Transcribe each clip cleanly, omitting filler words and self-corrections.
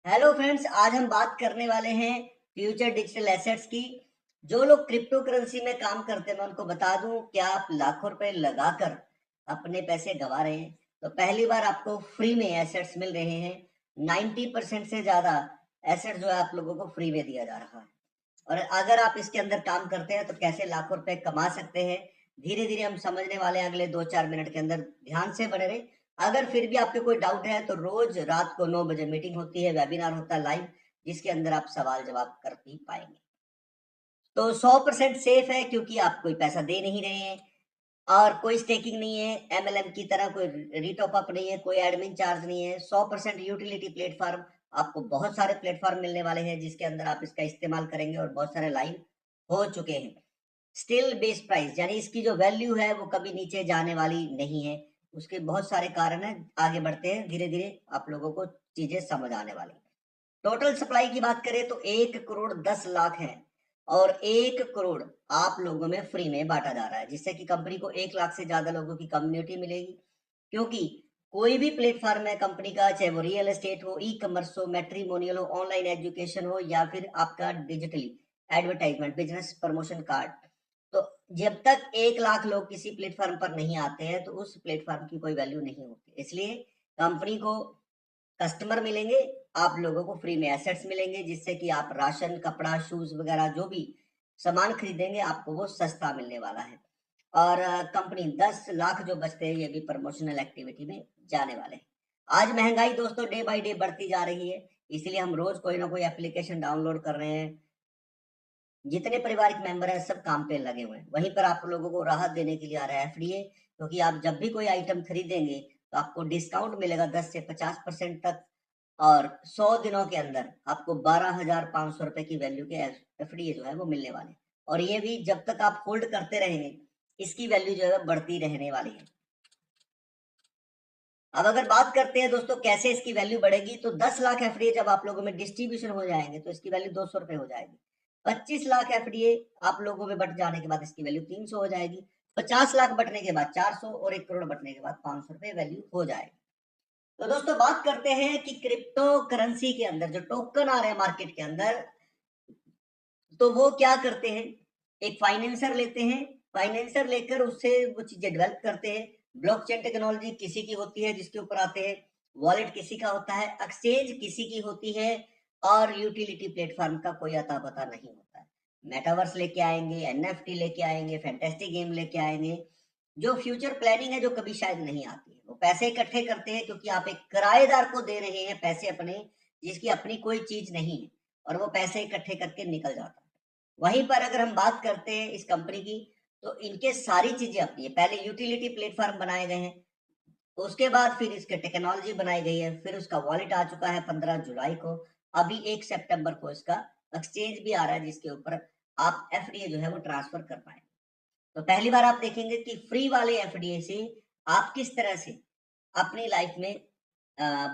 Hello friends, आज हम बात करने वाले हैं फ्यूचर डिजिटल एसेट्स की। जो लोग क्रिप्टो करेंसी में काम करते हैं, मैं उनको बता दूं, क्या आप लाखों रुपए लगाकर अपने पैसे गंवा रहे हैं? तो पहली बार आपको फ्री में एसेट्स मिल रहे हैं। 90% से ज्यादा एसेट जो है आप लोगों को फ्री में दिया जा रहा है। और अगर आप इसके अंदर काम करते हैं तो कैसे लाखों रुपए कमा सकते हैं, धीरे धीरे हम समझने वाले हैं अगले 2-4 मिनट के अंदर। ध्यान से बने रहे। अगर फिर भी आपके कोई डाउट है तो रोज रात को 9 बजे मीटिंग होती है, वेबिनार होता है लाइव, जिसके अंदर आप सवाल जवाब कर भी पाएंगे। तो 100% सेफ है, क्योंकि आप कोई पैसा दे नहीं रहे हैं और कोई स्टेकिंग नहीं है, एमएलएम की तरह कोई रीटॉप अप नहीं है, कोई एडमिन चार्ज नहीं है। 100% यूटिलिटी प्लेटफॉर्म। आपको बहुत सारे प्लेटफॉर्म मिलने वाले हैं जिसके अंदर आप इसका इस्तेमाल करेंगे और बहुत सारे लाइव हो चुके हैं। स्टिल बेस प्राइस, यानी इसकी जो वैल्यू है वो कभी नीचे जाने वाली नहीं है। उसके बहुत सारे कारण हैं, आगे बढ़ते हैं, धीरे धीरे आप लोगों को चीजें समझ आने वाली। टोटल सप्लाई की बात करें तो 1 करोड़ 10 लाख है और 1 करोड़ आप लोगों में फ्री में बांटा जा रहा है, जिससे कि कंपनी को 1 लाख से ज्यादा लोगों की कम्युनिटी मिलेगी। क्योंकि कोई भी प्लेटफॉर्म है कंपनी का, चाहे वो रियल एस्टेट हो, ई कॉमर्स हो, मैट्रिमोनियल हो, ऑनलाइन एजुकेशन हो, या फिर आपका digitally advertisement business promotion card, तो जब तक 1 लाख लोग किसी प्लेटफॉर्म पर नहीं आते हैं तो उस प्लेटफॉर्म की कोई वैल्यू नहीं होती। इसलिए कंपनी को कस्टमर मिलेंगे, आप लोगों को फ्री में एसेट्स मिलेंगे, जिससे कि आप राशन, कपड़ा, शूज वगैरह जो भी सामान खरीदेंगे आपको वो सस्ता मिलने वाला है। और कंपनी 10 लाख जो बचते हैं ये भी प्रमोशनल एक्टिविटी में जाने वाले हैं। आज महंगाई दोस्तों डे बाय डे बढ़ती जा रही है, इसलिए हम रोज कोई ना कोई एप्लीकेशन डाउनलोड कर रहे हैं। जितने पारिवारिक मेंबर हैं सब काम पे लगे हुए हैं। वहीं पर आप लोगों को राहत देने के लिए आ रहा है एफडीए, क्योंकि आप जब भी कोई आइटम खरीदेंगे तो आपको डिस्काउंट मिलेगा 10 से 50% तक। और 100 दिनों के अंदर आपको 12,500 रुपए की वैल्यू के एफडीए जो है वो मिलने वाले हैं। और ये भी जब तक आप होल्ड करते रहेंगे, इसकी वैल्यू जो है बढ़ती रहने वाली है। अब अगर बात करते हैं दोस्तों कैसे इसकी वैल्यू बढ़ेगी, तो 10 लाख एफडीए जब आप लोगों में डिस्ट्रीब्यूशन हो जाएंगे तो इसकी वैल्यू 200 रुपए हो जाएगी। 25 लाख एफडीए आप लोगों में बट जाने के बाद इसकी वैल्यू 300 हो जाएगी। 50 लाख बटने के बाद 400 और 1 करोड़ बटने के बाद 500 रुपए वैल्यू हो जाएगी। तो दोस्तों बात करते हैं कि क्रिप्टो करेंसी के अंदर जो टोकन आ रहे हैं मार्केट के अंदर, तो वो क्या करते हैं, एक फाइनेंसर लेते हैं, फाइनेंसर लेकर उससे वो चीजें डेवलप करते हैं। ब्लॉकचेन टेक्नोलॉजी किसी की होती है जिसके ऊपर आते हैं, वॉलेट किसी का होता है, एक्सचेंज किसी की होती है, और यूटिलिटी प्लेटफॉर्म का कोई अता पता नहीं होता है। मेटावर्स लेके आएंगे, एनएफटी लेके आएंगे, फैंटेस्टिक गेम लेके आएंगे, जो फ्यूचर प्लानिंग है जो कभी शायद नहीं आती है। वो पैसे इकट्ठे करते हैं क्योंकि आप एक किराएदार को दे रहे हैं पैसे अपने, जिसकी अपनी कोई चीज नहीं है, और वो पैसे इकट्ठे करके निकल जाता है। वहीं पर अगर हम बात करते हैं इस कंपनी की, तो इनके सारी चीजें अपनी है। पहले यूटिलिटी प्लेटफॉर्म बनाए गए हैं, उसके बाद फिर इसके टेक्नोलॉजी बनाई गई है, फिर उसका वॉलेट आ चुका है 15 जुलाई को। अभी 1 सितंबर को इसका एक्सचेंज भी आ रहा है जिसके ऊपर आप एफडीए जो है वो ट्रांसफर कर पाए। तो पहली बार आप देखेंगे कि फ्री वाले एफडीए से आप किस तरह से अपनी लाइफ में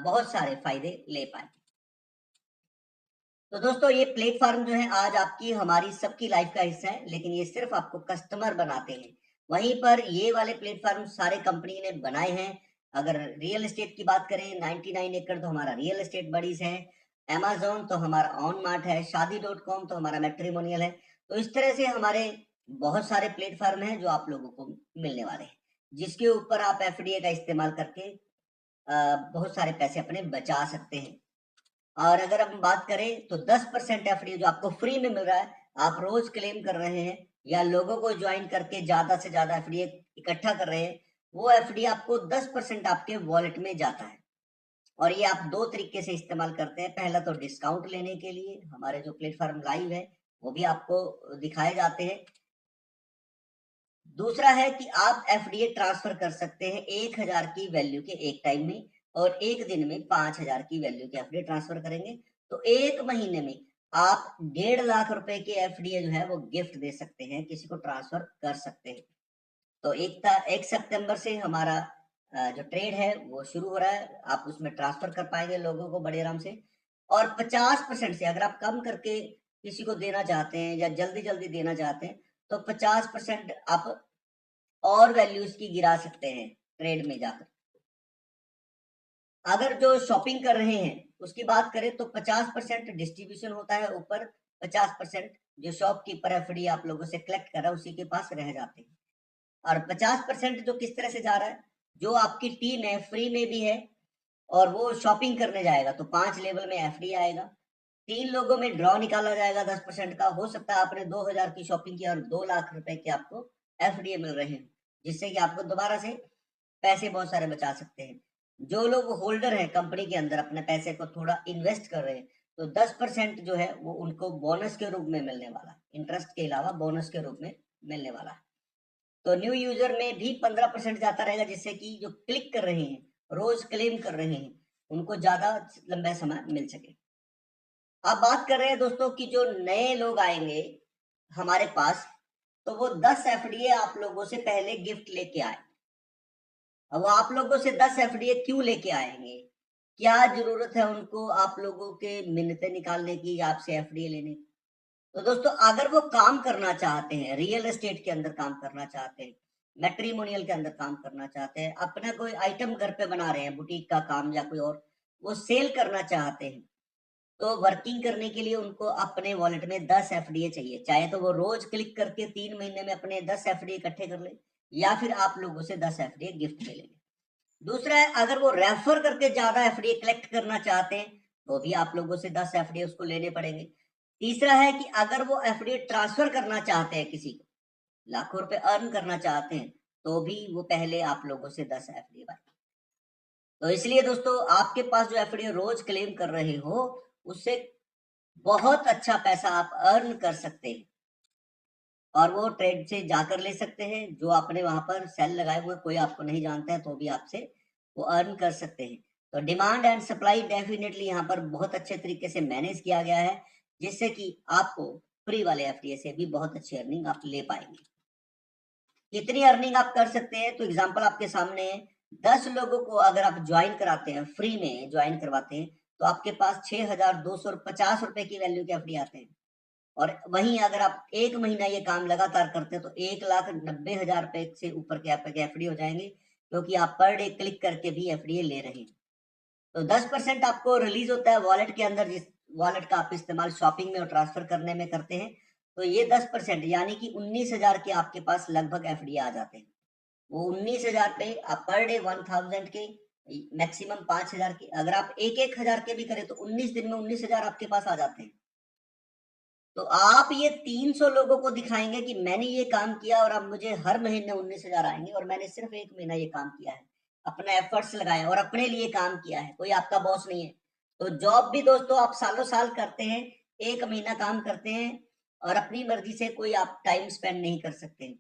बहुत सारे फायदे ले पाए। तो दोस्तों ये प्लेटफॉर्म जो है आज आपकी हमारी सबकी लाइफ का हिस्सा है, लेकिन ये सिर्फ आपको कस्टमर बनाते हैं। वहीं पर ये वाले प्लेटफॉर्म सारे कंपनी ने बनाए हैं। अगर रियल एस्टेट की बात करें, 99 एकड़ तो हमारा रियल एस्टेट बडीज है, Amazon तो हमारा ऑन मार्ट है, शादी.com तो हमारा मैट्रिमोनियल है। तो इस तरह से हमारे बहुत सारे प्लेटफॉर्म हैं जो आप लोगों को मिलने वाले हैं, जिसके ऊपर आप एफडीए का इस्तेमाल करके बहुत सारे पैसे अपने बचा सकते हैं। और अगर हम बात करें तो 10% एफडी जो आपको फ्री में मिल रहा है, आप रोज क्लेम कर रहे हैं या लोगों को ज्वाइन करके ज्यादा से ज्यादा एफडी इकट्ठा कर रहे हैं, वो एफडी आपको 10% आपके वॉलेट में जाता है। और ये आप दो तरीके से इस्तेमाल करते हैं। पहला तो डिस्काउंट लेने के लिए, हमारे जो प्लेटफॉर्म लाइव है वो भी आपको दिखाए जाते हैं। दूसरा है कि आप एफडीए ट्रांसफर कर सकते हैं 1,000 की वैल्यू के एक टाइम में, और एक दिन में 5,000 की वैल्यू के एफडीए ट्रांसफर करेंगे तो एक महीने में आप 1.5 लाख रुपए के एफडीए जो है वो गिफ्ट दे सकते हैं, किसी को ट्रांसफर कर सकते हैं। तो 1 सितंबर से हमारा जो ट्रेड है वो शुरू हो रहा है, आप उसमें ट्रांसफर कर पाएंगे लोगों को बड़े आराम से। और 50% से अगर आप कम करके किसी को देना चाहते हैं या जल्दी जल्दी देना चाहते हैं, तो 50% आप और वैल्यूज की गिरा सकते हैं ट्रेड में जाकर। अगर जो शॉपिंग कर रहे हैं उसकी बात करें तो 50% डिस्ट्रीब्यूशन होता है ऊपर, 50% जो शॉपकीपर एफडी आप लोगों से कलेक्ट कर रहा है उसी के पास रह जाते हैं। और 50% जो किस तरह से जा रहा है, जो आपकी टीम है फ्री में भी है और वो शॉपिंग करने जाएगा तो 5 लेवल में एफडी आएगा। 3 लोगों में ड्रॉ निकाला जाएगा 10% का। हो सकता है आपने 2000 की शॉपिंग की और 2 लाख रुपए के आपको एफडी मिल रहे हैं, जिससे कि आपको दोबारा से पैसे बहुत सारे बचा सकते हैं। जो लोग होल्डर हैं कंपनी के अंदर अपने पैसे को थोड़ा इन्वेस्ट कर रहे हैं, तो 10% जो है वो उनको बोनस के रूप में मिलने वाला है, इंटरेस्ट के अलावा बोनस के रूप में मिलने वाला है। तो न्यू यूजर में भी 15% जाता रहेगा, जिससे कि जो क्लिक कर रहे हैं, रोज क्लेम कर रहे हैं, उनको ज्यादा लंबा समय मिल सके। अब बात कर रहे हैं दोस्तों कि जो नए लोग आएंगे हमारे पास, तो वो 10 एफडीए आप लोगों से पहले गिफ्ट लेके आए। अब वो आप लोगों से 10 एफडीए क्यों लेके आएंगे, क्या जरूरत है उनको आप लोगों के मिन्नतें निकालने की या आपसे एफडीए लेने की? तो दोस्तों अगर वो काम करना चाहते हैं, रियल एस्टेट के अंदर काम करना चाहते हैं, मैट्रिमोनियल के अंदर काम करना चाहते हैं, अपना कोई आइटम घर पे बना रहे हैं, बुटीक का काम या कोई और, वो सेल करना चाहते हैं, तो वर्किंग करने के लिए उनको अपने वॉलेट में 10 एफडीए चाहिए। चाहे तो वो रोज क्लिक करके 3 महीने में अपने 10 एफडीए इकट्ठे कर ले, या फिर आप लोगों से 10 एफडीए गिफ्ट ले लेंगे। दूसरा है, अगर वो रेफर करके ज्यादा एफडीए कलेक्ट करना चाहते हैं तो भी आप लोगों से 10 एफडीए उसको लेने पड़ेंगे। तीसरा है कि अगर वो एफडीए ट्रांसफर करना चाहते हैं, किसी को लाखों रुपए अर्न करना चाहते हैं, तो भी वो पहले आप लोगों से 10 एफडीए बाय। तो इसलिए दोस्तों आपके पास जो एफडीए रोज क्लेम कर रहे हो, उससे बहुत अच्छा पैसा आप अर्न कर सकते हैं और वो ट्रेड से जाकर ले सकते हैं। जो आपने वहां पर सेल लगाए हुए कोई आपको नहीं जानता है तो भी आपसे वो अर्न कर सकते हैं। तो डिमांड एंड सप्लाई डेफिनेटली यहाँ पर बहुत अच्छे तरीके से मैनेज किया गया है, जिससे कि आपको फ्री वाले एफडीए से भी बहुत अच्छी अर्निंग आप ले पाएंगे। कितनी अर्निंग आप कर सकते हैं, तो एग्जांपल आपके सामने है। 10 लोगों को अगर आप ज्वाइन कराते हैं, फ्री में ज्वाइन करवाते हैं, तो आपके पास 6250 रुपए की वैल्यू के एफडी आते हैं। और वहीं अगर आप 1 महीना ये काम लगातार करते हैं तो 1,90,000 रुपए से ऊपर के आपके एफडी हो जाएंगे, क्योंकि आप पर डे क्लिक करके भी एफडी ले रहे हैं। तो 10% आपको रिलीज होता है वॉलेट के अंदर, जिस वॉलेट का आप इस्तेमाल शॉपिंग में और ट्रांसफर करने में करते हैं। तो ये 10% यानी कि 19,000 के आपके पास लगभग एफडी आ जाते हैं। वो 19,000 पे आप पर डे 1000 के, मैक्सिमम 5,000 के, अगर आप एक हजार के भी करें तो 19 दिन में 19,000 आपके पास आ जाते हैं। तो आप ये 300 लोगों को दिखाएंगे कि मैंने ये काम किया और अब मुझे हर महीने 19,000 आएंगे, और मैंने सिर्फ 1 महीना ये काम किया है, अपना एफर्ट्स लगाया और अपने लिए काम किया है, कोई आपका बॉस नहीं है। तो जॉब भी दोस्तों आप सालों साल करते हैं, 1 महीना काम करते हैं और अपनी मर्जी से कोई आप टाइम स्पेंड नहीं कर सकते,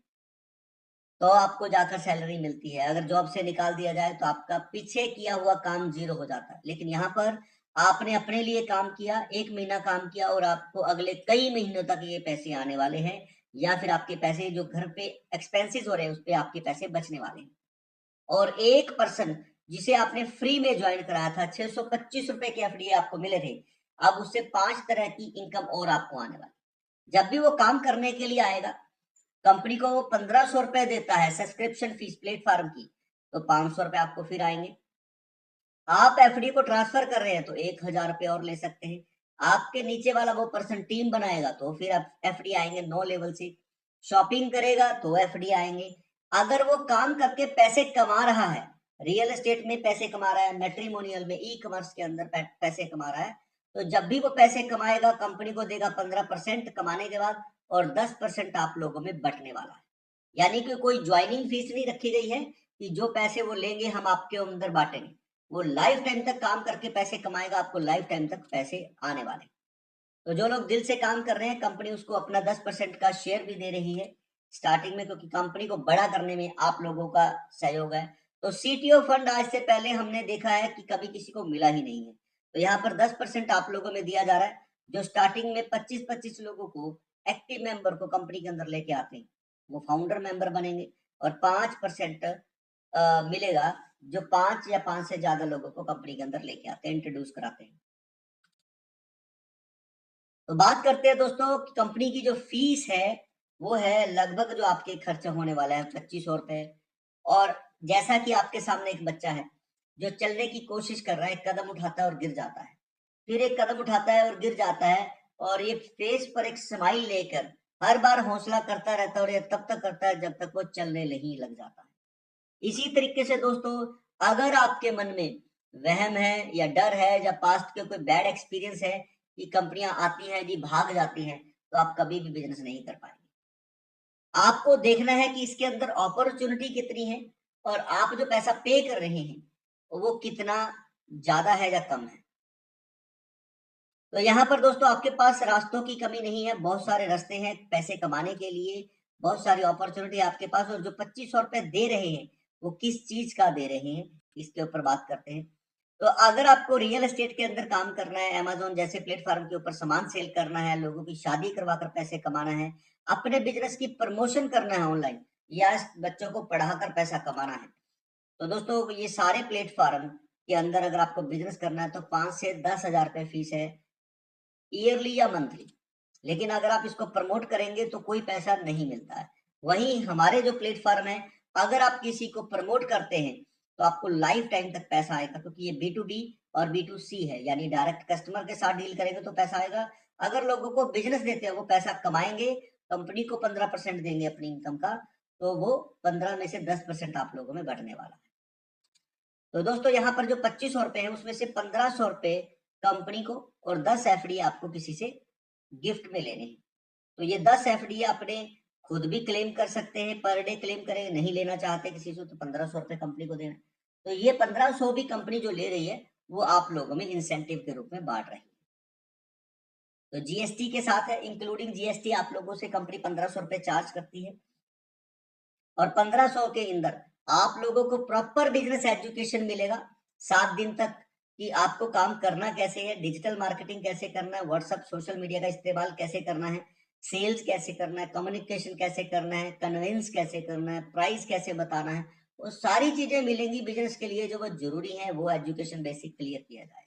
तो आपको जाकर सैलरी मिलती है। अगर जॉब से निकाल दिया जाए तो आपका पीछे किया हुआ काम जीरो हो जाता है। लेकिन यहाँ पर आपने अपने लिए काम किया, 1 महीना काम किया और आपको अगले कई महीनों तक ये पैसे आने वाले हैं, या फिर आपके पैसे जो घर पे एक्सपेंसेस हो रहे हैं उस पे आपके पैसे बचने वाले हैं। और एक पर्सन जिसे आपने फ्री में ज्वाइन कराया था, 625 रुपए के एफडीए आपको मिले थे, अब उससे 5 तरह की इनकम और आपको आने वाली। जब भी वो काम करने के लिए आएगा, कंपनी को वो 1500 रुपए देता है सब्सक्रिप्शन फीस प्लेटफॉर्म की, तो 500 रुपए आपको फिर आएंगे। आप एफडी को ट्रांसफर कर रहे हैं तो 1,000 रुपए और ले सकते हैं। आपके नीचे वाला वो पर्सन टीम बनाएगा तो फिर आप एफडी आएंगे 9 लेवल से। शॉपिंग करेगा तो एफडी आएंगे। अगर वो काम करके पैसे कमा रहा है, रियल एस्टेट में पैसे कमा रहा है, मैट्रिमोनियल में, ई कॉमर्स के अंदर पैसे कमा रहा है, तो जब भी वो पैसे कमाएगा कंपनी को देगा 15% कमाने के बाद, और 10% आप लोगों में बंटने वाला है। यानी कि कोई ज्वाइनिंग फीस नहीं रखी गई है कि जो पैसे वो लेंगे हम आपके अंदर बांटेंगे। वो लाइफ टाइम तक काम करके पैसे कमाएगा, आपको लाइफ टाइम तक पैसे आने वाले। तो जो लोग दिल से काम कर रहे हैं, कंपनी उसको अपना 10% का शेयर भी दे रही है स्टार्टिंग में, क्योंकि कंपनी को बड़ा करने में आप लोगों का सहयोग है। तो सीटीओ फंड आज से पहले हमने देखा है कि कभी किसी को मिला ही नहीं है। तो यहाँ पर 10% आप लोगों में दिया जा रहा है, जो स्टार्टिंग में 25-25 लोगों को, एक्टिव मेंबर को कंपनी के अंदर लेके आते हैं, वो फाउंडर मेंबर बनेंगे। और 5% मिलेगा जो 5 या 5 से ज्यादा लोगों को कंपनी के अंदर लेके आते हैं, इंट्रोड्यूस कराते हैं। तो बात करते हैं दोस्तों कि कंपनी की जो फीस है, वो है लगभग, जो आपके खर्चा होने वाला है 2500 रुपए। और जैसा कि आपके सामने एक बच्चा है, जो चलने की कोशिश कर रहा है, एक कदम उठाता है और गिर जाता है, फिर एक कदम उठाता है और गिर जाता है, और ये फेस पर एक स्माइल लेकर हर बार हौसला करता रहता है, और ये तब तक करता है जब तक वो चलने नहीं लग जाता है। इसी तरीके से दोस्तों, अगर आपके मन में वहम है या डर है या पास्ट के कोई बैड एक्सपीरियंस है कि कंपनियां आती हैं जी भाग जाती हैं, तो आप कभी भी बिजनेस नहीं कर पाएंगे। आपको देखना है कि इसके अंदर अपॉर्चुनिटी कितनी है, और आप जो पैसा पे कर रहे हैं वो कितना ज्यादा है या कम है। तो यहाँ पर दोस्तों आपके पास रास्तों की कमी नहीं है, बहुत सारे रास्ते हैं पैसे कमाने के लिए, बहुत सारी अपॉर्चुनिटी आपके पास। और जो 2500 रुपए दे रहे हैं वो किस चीज का दे रहे हैं, इसके ऊपर बात करते हैं। तो अगर आपको रियल एस्टेट के अंदर काम करना है, अमेज़न जैसे प्लेटफ़ॉर्म के ऊपर सामान सेल करना है, लोगों की शादी करवाकर पैसे कमाना है, अपने बिज़नेस की प्रमोशन करना है ऑनलाइन, या बच्चों को पढ़ाकर पैसा कमाना है, तो दोस्तों ये सारे प्लेटफ़ॉर्म के अंदर अगर आपको बिज़नेस करना है तो 5 से 10,000 रुपए फीस है, ईयरली या मंथली। लेकिन अगर आप इसको प्रमोट करेंगे तो कोई पैसा नहीं मिलता है। वहीं हमारे जो प्लेटफ़ॉर्म है, अगर आप किसी को प्रमोट करते हैं, तो आपको लाइफ टाइम तक पैसा आएगा, क्योंकि ये बी-टू-बी और बी-टू-सी है, यानी डायरेक्ट कस्टमर के साथ डील करेंगे तो पैसा आएगा। अगर लोगों को बिज़नेस देते हैं, वो पैसा कमाएँगे, कंपनी को 15% देंगे अपनी इनकम का, तो वो 15 में से 10% आप लोगों में बँटने वाला है। तो दोस्तों यहाँ पर जो 2500 रुपए हैं, उसमें से 1500 रुपए कंपनी को और 10 एफडी आपको किसी से गिफ्ट में लेने हैं। तो ये 10 एफडी अपने खुद भी क्लेम कर सकते हैं, पर डे क्लेम करें, नहीं लेना चाहते किसी से तो 1500 रुपए कंपनी को देना। तो ये 1500 भी कंपनी जो ले रही है, वो आप लोगों में इंसेंटिव के रूप में बाँट रही है। तो जीएसटी के साथ है, इंक्लूडिंग जीएसटी आप लोगों से कंपनी 1500 रुपए चार्ज करती है। और 1500 के अंदर आप लोगों को प्रॉपर बिजनेस एजुकेशन मिलेगा 7 दिन तक, कि आपको काम करना कैसे है, डिजिटल मार्केटिंग कैसे करना है, व्हाट्सएप सोशल मीडिया का इस्तेमाल कैसे करना है, सेल्स कैसे करना है, कम्युनिकेशन कैसे करना है, कन्विंस कैसे करना है, प्राइस कैसे बताना है, वो सारी चीजें मिलेंगी बिजनेस के लिए। जो वो जरूरी है वो एजुकेशन बेसिक क्लियर किया जाए।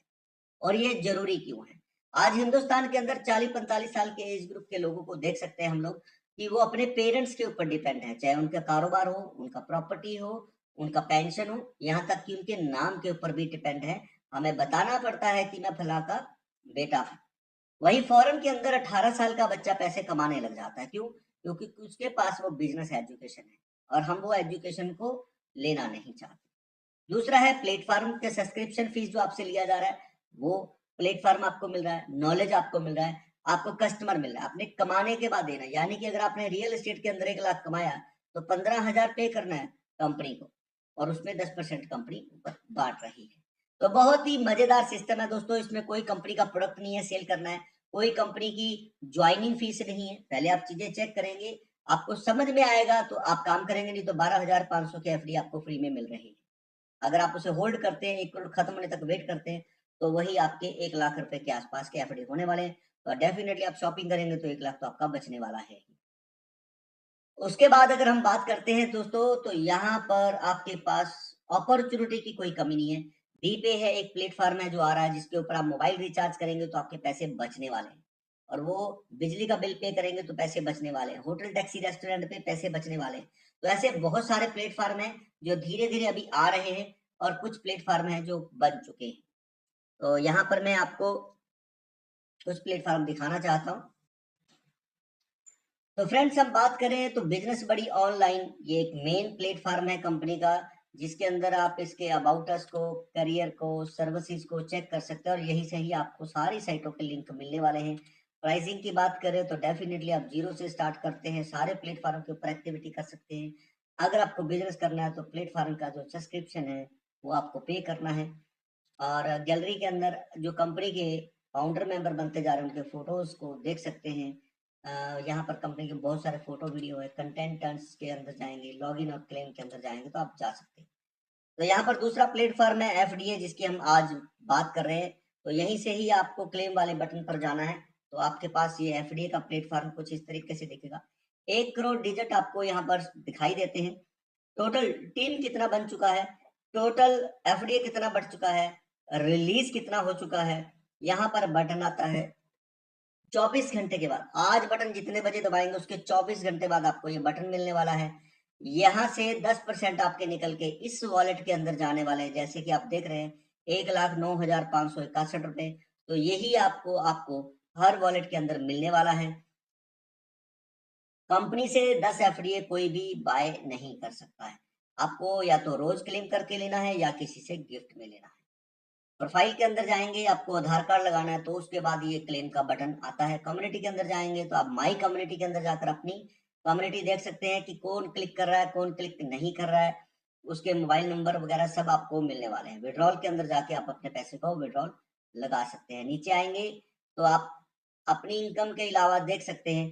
और ये जरूरी क्यों है? आज हिंदुस्तान के अंदर 40-45 साल के एज ग्रुप के लोगों को देख सकते हैं हम लोग, कि वो अपने पेरेंट्स के ऊपर डिपेंड है, चाहे उनका कारोबार हो, उनका प्रॉपर्टी हो, उनका पेंशन हो, यहाँ तक कि उनके नाम के ऊपर भी डिपेंड है। हमें बताना पड़ता है कि मैं फला का बेटा हूँ। वहीं फॉरेन के अंदर 18 साल का बच्चा पैसे कमाने लग जाता है, क्यों? क्योंकि उसके पास वो बिजनेस एजुकेशन है, और हम वो एजुकेशन को लेना नहीं चाहते। दूसरा है प्लेटफॉर्म के सब्सक्रिप्शन फीस जो आपसे लिया जा रहा है, वो प्लेटफॉर्म आपको मिल रहा है, नॉलेज आपको मिल रहा है, आपको कस्टमर मिल रहा है, आपने कमाने के बाद देना है। यानी कि अगर आपने रियल एस्टेट के अंदर 1 लाख कमाया, तो 15,000 पे करना है कंपनी को, और उसमें 10% कंपनी ऊपर बाँट रही है। तो बहुत ही मज़ेदार सिस्टम है दोस्तों, इसमें कोई कंपनी का प्रोडक्ट नहीं है सेल करना है, कोई कंपनी की जॉइनिंग फीस नहीं है। पहले आप चीज़ें चेक करेंगे, आपको समझ में आएगा तो आप काम करेंगे, नहीं तो 12,500 की एफडी आपको फ्री में मिल रही है। अगर आप उसे होल्ड करते हैं, 1 करोड़ खत्म होने तक वेट करते हैं, तो वही आपके 1 लाख रुपए के आसपास के एफडी होने वाले हैं। तो डेफिनिटली आप शॉपिंग करेंगे तो 1 लाख तो आपका बचने वाला है ही। उसके बाद अगर हम बात करते हैं दोस्तों, तो यहाँ पर आपके पास अपॉर्चुनिटी की कोई कमी नहीं है। बीपे है, एक प्लेटफ़ॉर्म है जो आ रहा है, जिसके ऊपर आप मोबाइल रिचार्ज करेंगे तो आपके पैसे बचने वाले हैं। और वो बिजली का बिल पे करेंगे तो पैसे बचने वाले हैं। होटल, टैक्सी, रेस्टोरेंट पे पैसे बचने वाले हैं। तो ऐसे बहुत सारे प्लेटफ़ॉर्म हैं जो धीरे-धीरे अभी आ रहे हैं, और कुछ प्लेटफ़ॉर्म हैं जो बन चुके हैं। तो यहाँ पर मैं आपको कुछ प्लेटफ़ॉर्म दिखाना चाहता हूँ। तो फ्रेंड्स हम बात करें तो बिजनेस बड़ी ऑनलाइन, ये एक मेन प्लेटफॉर्म है कंपनी का, जिसके अंदर आप इसके अबाउट अस को, करियर को, सर्विसेज को चेक कर सकते हैं, और यहीं से ही आपको सारी साइटों के लिंक मिलने वाले हैं। प्राइसिंग की बात करें तो डेफिनेटली आप जीरो से स्टार्ट करते हैं, सारे प्लेटफॉर्म के ऊपर एक्टिविटी कर सकते हैं। अगर आपको बिजनेस करना है तो प्लेटफॉर्म का जो सब्सक्रिप्शन है वो आपको पे करना है। और गैलरी के अंदर जो कंपनी के फाउंडर मेंबर बनते जा रहे हैं, उनके फोटोज को देख सकते हैं। यहाँ पर कंपनी के बहुत सारे फोटो वीडियो है। कंटेंट टर्न्स के अंदर जाएंगे, लॉगिन और क्लेम के अंदर जाएंगे तो आप जा सकते हैं। तो यहाँ पर दूसरा प्लेटफॉर्म है एफडीए, जिसकी हम आज बात कर रहे हैं। तो यहीं से ही आपको क्लेम वाले बटन पर जाना है, तो आपके पास ये एफडीए का प्लेटफॉर्म कुछ इस तरीके से दिखेगा। 1 करोड़ डिजिट आपको यहाँ पर दिखाई देते हैं। टोटल टीम कितना बन चुका है, टोटल एफडीए कितना बढ़ चुका है, रिलीज कितना हो चुका है। यहाँ पर बटन आता है 24 घंटे के बाद। आज बटन जितने बजे दबाएंगे उसके 24 घंटे बाद आपको ये बटन मिलने वाला है। यहाँ से 10% आपके निकल के इस वॉलेट के अंदर जाने वाले हैं, जैसे कि आप देख रहे हैं 1,09,561 रुपए। तो यही आपको आपको हर वॉलेट के अंदर मिलने वाला है। कंपनी से 10 एफडीए कोई भी बाय नहीं कर सकता है। आपको या तो रोज क्लेम करके लेना है या किसी से गिफ्ट में लेना है। प्रोफाइल के अंदर जाएंगे, आपको आधार कार्ड लगाना है, तो उसके बाद ये क्लेम का बटन आता है। कम्युनिटी के अंदर जाएंगे तो आप माई कम्युनिटी के अंदर जाकर अपनी कम्युनिटी देख सकते हैं कि कौन क्लिक कर रहा है, कौन क्लिक नहीं कर रहा है, उसके मोबाइल नंबर वगैरह सब आपको मिलने वाले हैं। विड्रॉल के अंदर जाके आप अपने पैसे को विड्रॉल लगा सकते हैं। नीचे आएंगे तो आप अपनी इनकम के अलावा देख सकते हैं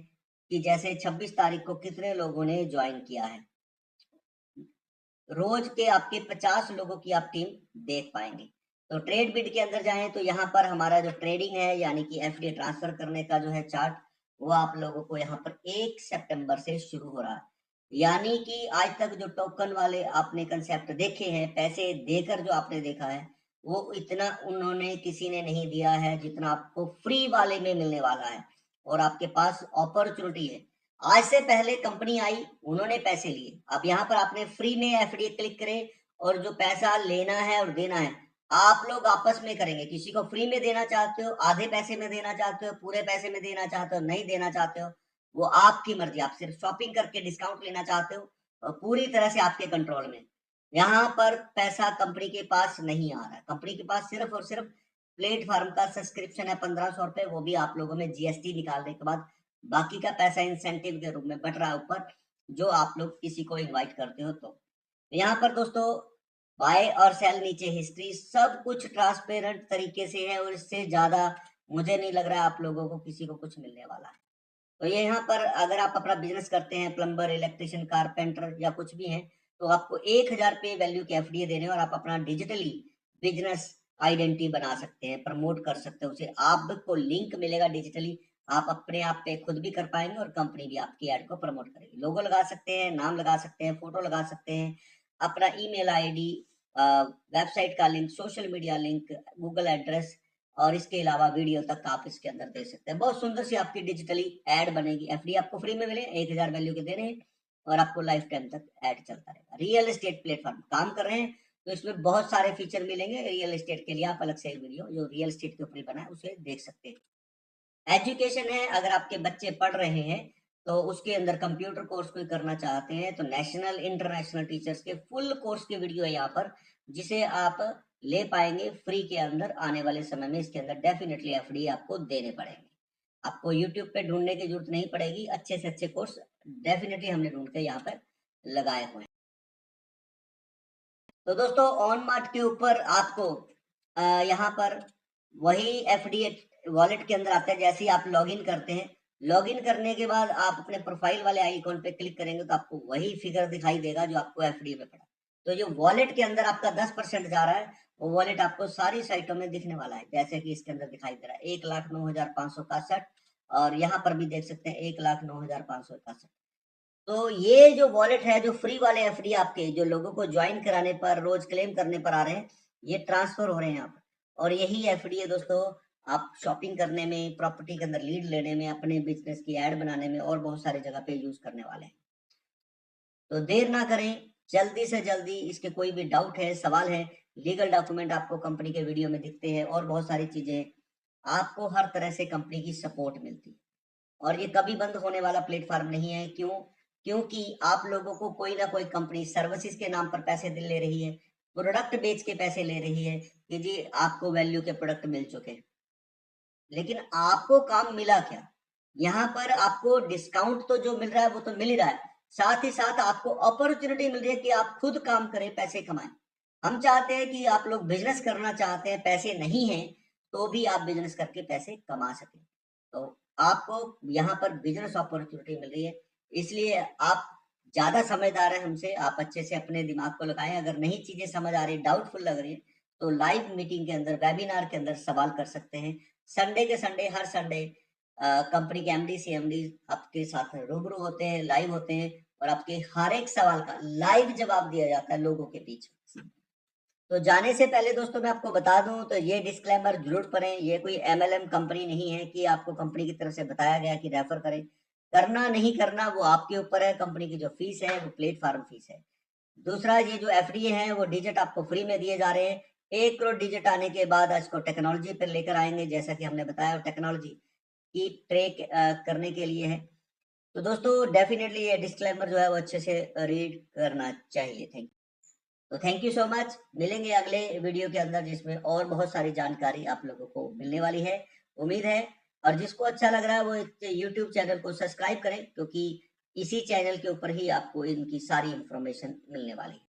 कि जैसे 26 तारीख को कितने लोगों ने ज्वाइन किया है। रोज के आपके 50 लोगों की आप टीम देख पाएंगे। तो ट्रेड बिट के अंदर जाएं तो यहाँ पर हमारा जो ट्रेडिंग है यानी कि एफडी ट्रांसफर करने का जो है चार्ट, वो आप लोगों को यहाँ पर 1 सितंबर से शुरू हो रहा है। यानी कि आज तक जो टोकन वाले आपने कंसेप्ट देखे हैं, पैसे देकर जो आपने देखा है, वो इतना उन्होंने किसी ने नहीं दिया है जितना आपको फ्री वाले में मिलने वाला है। और आपके पास अपॉर्चुनिटी है। आज से पहले कंपनी आई, उन्होंने पैसे लिए। अब यहाँ पर आपने फ्री में एफडी क्लिक करें और जो पैसा लेना है और देना है आप लोग आपस में करेंगे। किसी को फ्री में देना चाहते हो, आधे पैसे में देना चाहते हो, पूरे पैसे में देना चाहते हो, नहीं देना चाहते हो, वो आपकी मर्जी। आप सिर्फ शॉपिंग करके डिस्काउंट लेना चाहते हो और पूरी तरह से आपके कंट्रोल में। यहाँ पर पैसा कंपनी के पास नहीं आ रहा है। कंपनी के पास सिर्फ और सिर्फ प्लेटफॉर्म का सब्सक्रिप्शन है 1500 रुपए, वो भी आप लोगों में जीएसटी निकालने के बाद बाकी का पैसा इंसेंटिव के रूप में बट रहा है ऊपर, जो आप लोग किसी को इनवाइट करते हो। तो यहाँ पर दोस्तों बाय और सेल, नीचे हिस्ट्री, सब कुछ ट्रांसपेरेंट तरीके से है और इससे ज्यादा मुझे नहीं लग रहा है आप लोगों को किसी को कुछ मिलने वाला है। तो ये यहाँ पर अगर आप अपना बिजनेस करते हैं, प्लम्बर, इलेक्ट्रिशियन, कारपेंटर या कुछ भी है, तो आपको 1000 रुपये वैल्यू के एफडीए देने हैं और आप अपना डिजिटली बिजनेस आइडेंटिटी बना सकते हैं, प्रमोट कर सकते हैं उसे। आपको लिंक मिलेगा डिजिटली, आप अपने आप पे खुद भी कर पाएंगे और कंपनी भी आपकी ऐड को प्रमोट करेगी। लोगो लगा सकते हैं, नाम लगा सकते हैं, फोटो लगा सकते हैं, अपना ईमेल आईडी, वेबसाइट का link, social media link, Google address और इसके अलावा वीडियो तक आप इसके अंदर दे सकते हैं। बहुत सुंदर सी आपकी डिजिटली एड बनेगी। एफडी आपको फ्री में मिले, 1000 वैल्यू के दे रहे हैं और आपको लाइफ टाइम तक एड चलता रहेगा। रियल एस्टेट प्लेटफॉर्म काम कर रहे हैं तो इसमें बहुत सारे फीचर मिलेंगे। रियल एस्टेट के लिए आप अलग से वीडियो जो रियल एस्टेट के ऊपर बना है उसे देख सकते हैं। एजुकेशन है, अगर आपके बच्चे पढ़ रहे हैं तो उसके अंदर कंप्यूटर कोर्स कोई करना चाहते हैं तो नेशनल इंटरनेशनल टीचर्स के फुल कोर्स के वीडियो है यहाँ पर, जिसे आप ले पाएंगे फ्री के अंदर। आने वाले समय में इसके अंदर डेफिनेटली एफडी आपको देने पड़ेंगे। आपको यूट्यूब पे ढूंढने की जरूरत नहीं पड़ेगी, अच्छे से अच्छे कोर्स डेफिनेटली हमने ढूंढ के यहाँ पर लगाए हुए हैं। तो दोस्तों ऑन मार्ट के ऊपर आपको यहाँ पर वही एफडी वॉलेट के अंदर आता है। जैसे ही आप लॉगिन करते हैं, लॉगिन करने के बाद आप अपने प्रोफाइल वाले आइकॉन पे क्लिक करेंगे तो आपको वही फिगर दिखाई देगा जो आपको एफडी में पड़ा। तो जो वॉलेट के अंदर आपका 10% जा रहा है, वो वॉलेट आपको सारी साइटों में दिखने वाला है। जैसे कि इसके अंदर दिखाई दे रहा है 1,09,561 और यहाँ पर भी देख सकते हैं 1,09,561। तो ये जो वॉलेट है, जो फ्री वाले एफडी आपके जो लोगों को ज्वाइन कराने पर, रोज क्लेम करने पर आ रहे हैं, ये ट्रांसफर हो रहे हैं यहाँ पर। और यही एफडी है दोस्तों, आप शॉपिंग करने में, प्रॉपर्टी के अंदर लीड लेने में, अपने बिजनेस की एड बनाने में और बहुत सारी जगह पे यूज करने वाले हैं। तो देर ना करें, जल्दी से जल्दी इसके कोई भी डाउट है, सवाल है, लीगल डॉक्यूमेंट आपको कंपनी के वीडियो में दिखते हैं और बहुत सारी चीजें, आपको हर तरह से कंपनी की सपोर्ट मिलती है। और ये कभी बंद होने वाला प्लेटफॉर्म नहीं है। क्यों? क्योंकि आप लोगों को कोई ना कोई कंपनी सर्विसेज के नाम पर पैसे ले रही है, प्रोडक्ट बेच के पैसे ले रही है कि जी आपको वैल्यू के प्रोडक्ट मिल चुके हैं। लेकिन आपको काम मिला क्या? यहाँ पर आपको डिस्काउंट तो जो मिल रहा है वो तो मिल ही रहा है, साथ ही साथ आपको अपॉर्चुनिटी मिल रही है कि आप खुद काम करें, पैसे कमाएं। हम चाहते हैं कि आप लोग बिजनेस करना चाहते हैं, पैसे नहीं है तो भी आप बिजनेस करके पैसे कमा सकें। तो आपको यहाँ पर बिजनेस अपॉर्चुनिटी मिल रही है, इसलिए आप ज्यादा समझदार है हमसे। आप अच्छे से अपने दिमाग को लगाएं। अगर नहीं चीजें समझ आ रही, डाउटफुल लग रही है, तो लाइव मीटिंग के अंदर, वेबिनार के अंदर सवाल कर सकते हैं। संडे के संडे, हर संडे कंपनी के एमडी सीएमडी आपके साथ रूबरू होते हैं, लाइव होते हैं और आपके हर एक सवाल का लाइव जवाब दिया जाता है लोगों के बीच। तो जाने से पहले दोस्तों मैं आपको बता दूं तो ये डिस्क्लेमर जरूर पढ़ें। ये कोई एमएलएम कंपनी नहीं है कि आपको कंपनी की तरफ से बताया गया कि रेफर करें। करना नहीं करना वो आपके ऊपर है। कंपनी की जो फीस है वो प्लेटफॉर्म फीस है। दूसरा, ये जो एफडीए है वो डिजिट आपको फ्री में दिए जा रहे हैं। 1 करोड़ डिजिट आने के बाद इसको टेक्नोलॉजी पर लेकर आएंगे, जैसा कि हमने बताया, टेक्नोलॉजी की ट्रैक करने के लिए है। तो दोस्तों डेफिनेटली ये डिस्क्लेमर जो है वो अच्छे से रीड करना चाहिए। तो थैंक यू सो मच। मिलेंगे अगले वीडियो के अंदर, जिसमें और बहुत सारी जानकारी आप लोगों को मिलने वाली है, उम्मीद है। और जिसको अच्छा लग रहा है वो यूट्यूब चैनल को सब्सक्राइब करें, क्योंकि इसी चैनल के ऊपर ही आपको इनकी सारी इंफॉर्मेशन मिलने वाली है।